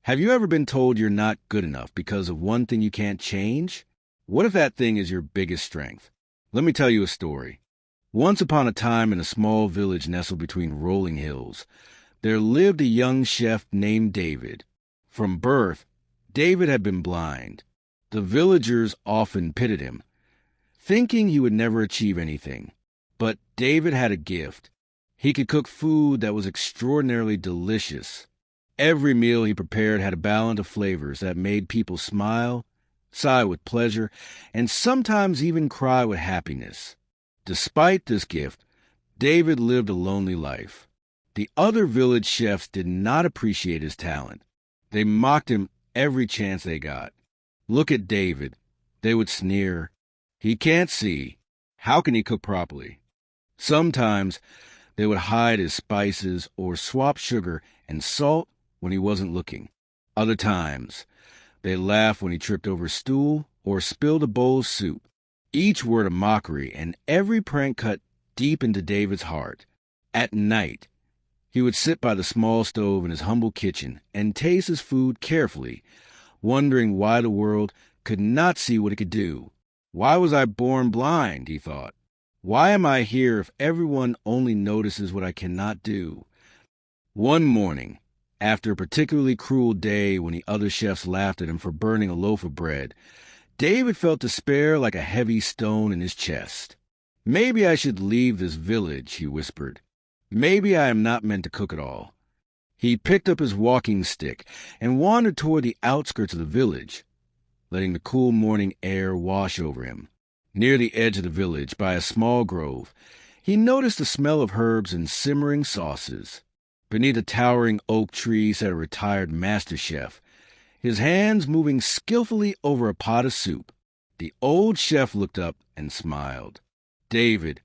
Have you ever been told you're not good enough because of one thing you can't change? What if that thing is your biggest strength? Let me tell you a story. Once upon a time in a small village nestled between rolling hills, there lived a young chef named David. From birth, David had been blind. The villagers often pitied him, thinking he would never achieve anything. But David had a gift. He could cook food that was extraordinarily delicious. Every meal he prepared had a balance of flavors that made people smile, sigh with pleasure, and sometimes even cry with happiness. Despite this gift, David lived a lonely life. The other village chefs did not appreciate his talent. They mocked him every chance they got. "Look at David," they would sneer. "He can't see. How can he cook properly?" Sometimes they would hide his spices or swap sugar and salt when he wasn't looking. Other times, they laughed when he tripped over a stool or spilled a bowl of soup. Each word a mockery, and every prank cut deep into David's heart. At night, he would sit by the small stove in his humble kitchen and taste his food carefully, wondering why the world could not see what it could do. "Why was I born blind?" he thought. "Why am I here if everyone only notices what I cannot do?" One morning, after a particularly cruel day when the other chefs laughed at him for burning a loaf of bread, David felt despair like a heavy stone in his chest. "Maybe I should leave this village," he whispered. "Maybe I am not meant to cook at all." He picked up his walking stick and wandered toward the outskirts of the village, letting the cool morning air wash over him. Near the edge of the village, by a small grove, he noticed the smell of herbs and simmering sauces. Beneath a towering oak tree sat a retired master chef, his hands moving skillfully over a pot of soup. The old chef looked up and smiled. "David,"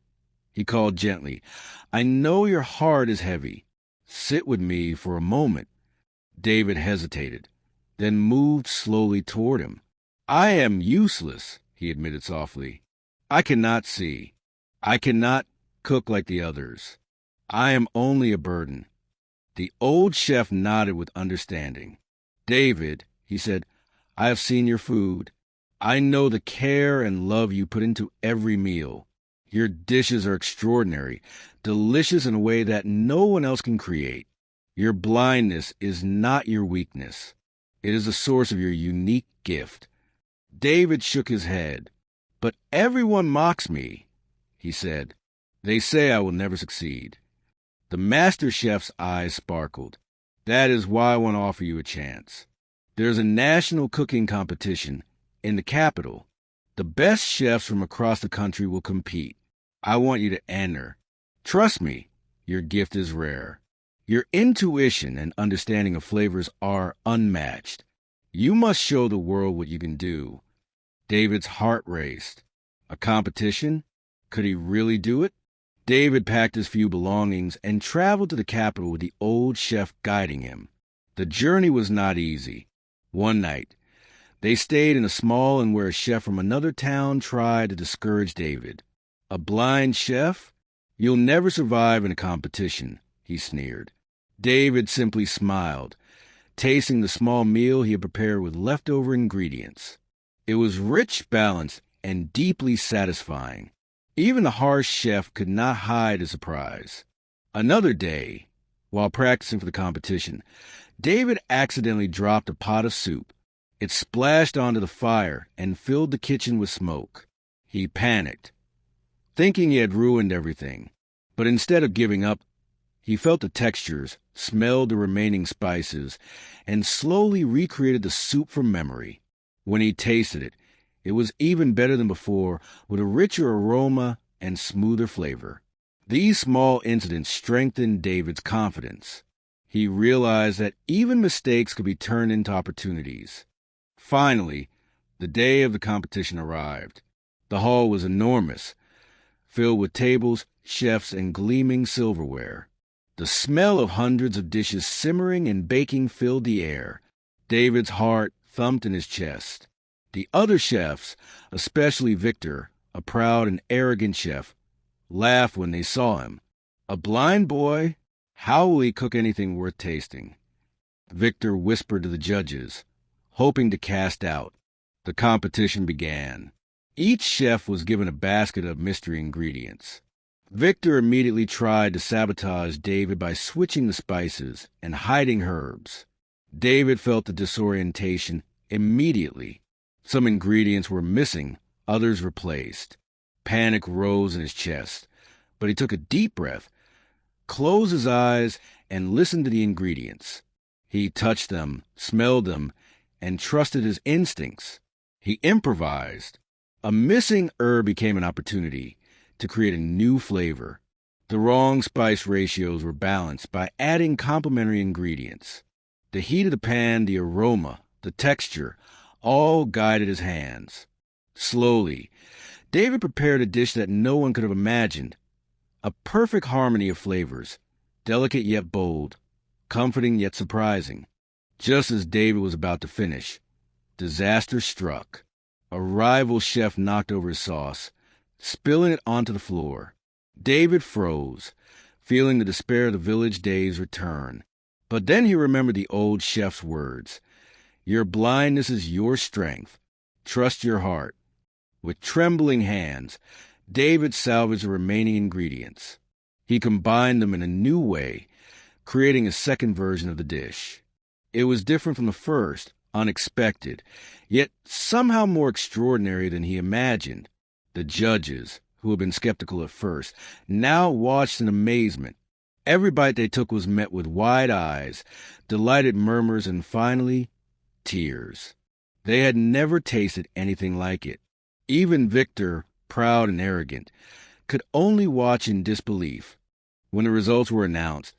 he called gently, "I know your heart is heavy. Sit with me for a moment." David hesitated, then moved slowly toward him. "I am useless," he admitted softly. "I cannot see. I cannot cook like the others. I am only a burden." The old chef nodded with understanding. "David," he said, "I have seen your food. I know the care and love you put into every meal. Your dishes are extraordinary, delicious in a way that no one else can create. Your blindness is not your weakness. It is the source of your unique gift." David shook his head. "But everyone mocks me," he said. "They say I will never succeed." The master chef's eyes sparkled. "That is why I want to offer you a chance. There's a national cooking competition in the capital. The best chefs from across the country will compete. I want you to enter. Trust me, your gift is rare. Your intuition and understanding of flavors are unmatched. You must show the world what you can do." David's heart raced. A competition? Could he really do it? David packed his few belongings and traveled to the capital with the old chef guiding him. The journey was not easy. One night, they stayed in a small inn where a chef from another town tried to discourage David. "A blind chef? You'll never survive in a competition," he sneered. David simply smiled, tasting the small meal he had prepared with leftover ingredients. It was rich, balanced, and deeply satisfying. Even the harsh chef could not hide his surprise. Another day, while practicing for the competition, David accidentally dropped a pot of soup. It splashed onto the fire and filled the kitchen with smoke. He panicked, thinking he had ruined everything. But instead of giving up, he felt the textures, smelled the remaining spices, and slowly recreated the soup from memory. When he tasted it, it was even better than before, with a richer aroma and smoother flavor. These small incidents strengthened David's confidence. He realized that even mistakes could be turned into opportunities. Finally, the day of the competition arrived. The hall was enormous, filled with tables, chefs, and gleaming silverware. The smell of hundreds of dishes simmering and baking filled the air. David's heart thumped in his chest. The other chefs, especially Victor, a proud and arrogant chef, laughed when they saw him. "A blind boy? How will he cook anything worth tasting?" Victor whispered to the judges, hoping to cast out. The competition began. Each chef was given a basket of mystery ingredients. Victor immediately tried to sabotage David by switching the spices and hiding herbs. David felt the disorientation immediately. Some ingredients were missing, others replaced. Panic rose in his chest, but he took a deep breath, closed his eyes, and listened to the ingredients. He touched them, smelled them, and trusted his instincts. He improvised. A missing herb became an opportunity to create a new flavor. The wrong spice ratios were balanced by adding complementary ingredients. The heat of the pan, the aroma, the texture, all guided his hands. Slowly, David prepared a dish that no one could have imagined. A perfect harmony of flavors, delicate yet bold, comforting yet surprising. Just as David was about to finish, disaster struck. A rival chef knocked over his sauce, spilling it onto the floor. David froze, feeling the despair of the village days return. But then he remembered the old chef's words. Your blindness is your strength. Trust your heart. With trembling hands, David salvaged the remaining ingredients. He combined them in a new way, creating a second version of the dish. It was different from the first, unexpected, yet somehow more extraordinary than he imagined. The judges, who had been skeptical at first, now watched in amazement. Every bite they took was met with wide eyes, delighted murmurs, and finally, tears. They had never tasted anything like it. Even Victor, proud and arrogant, could only watch in disbelief. When the results were announced,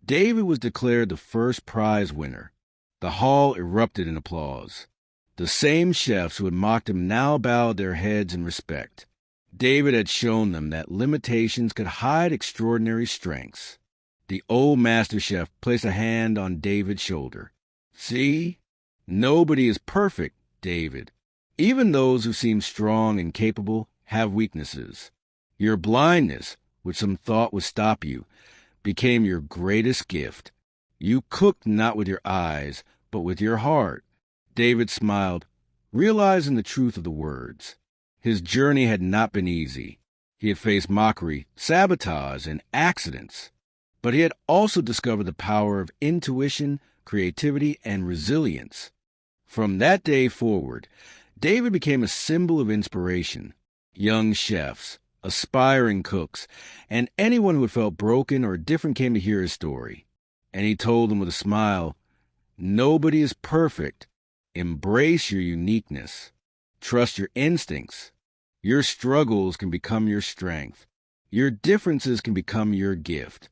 David was declared the first prize winner. The hall erupted in applause. The same chefs who had mocked him now bowed their heads in respect. David had shown them that limitations could hide extraordinary strengths. The old master chef placed a hand on David's shoulder. See? Nobody is perfect, David. Even those who seem strong and capable have weaknesses. Your blindness, which some thought would stop you, became your greatest gift. You cooked not with your eyes, but with your heart. David smiled, realizing the truth of the words. His journey had not been easy. He had faced mockery, sabotage, and accidents. But he had also discovered the power of intuition, creativity, and resilience. From that day forward, David became a symbol of inspiration. Young chefs, aspiring cooks, and anyone who had felt broken or different came to hear his story. And he told them with a smile, nobody is perfect. Embrace your uniqueness. Trust your instincts. Your struggles can become your strength. Your differences can become your gift.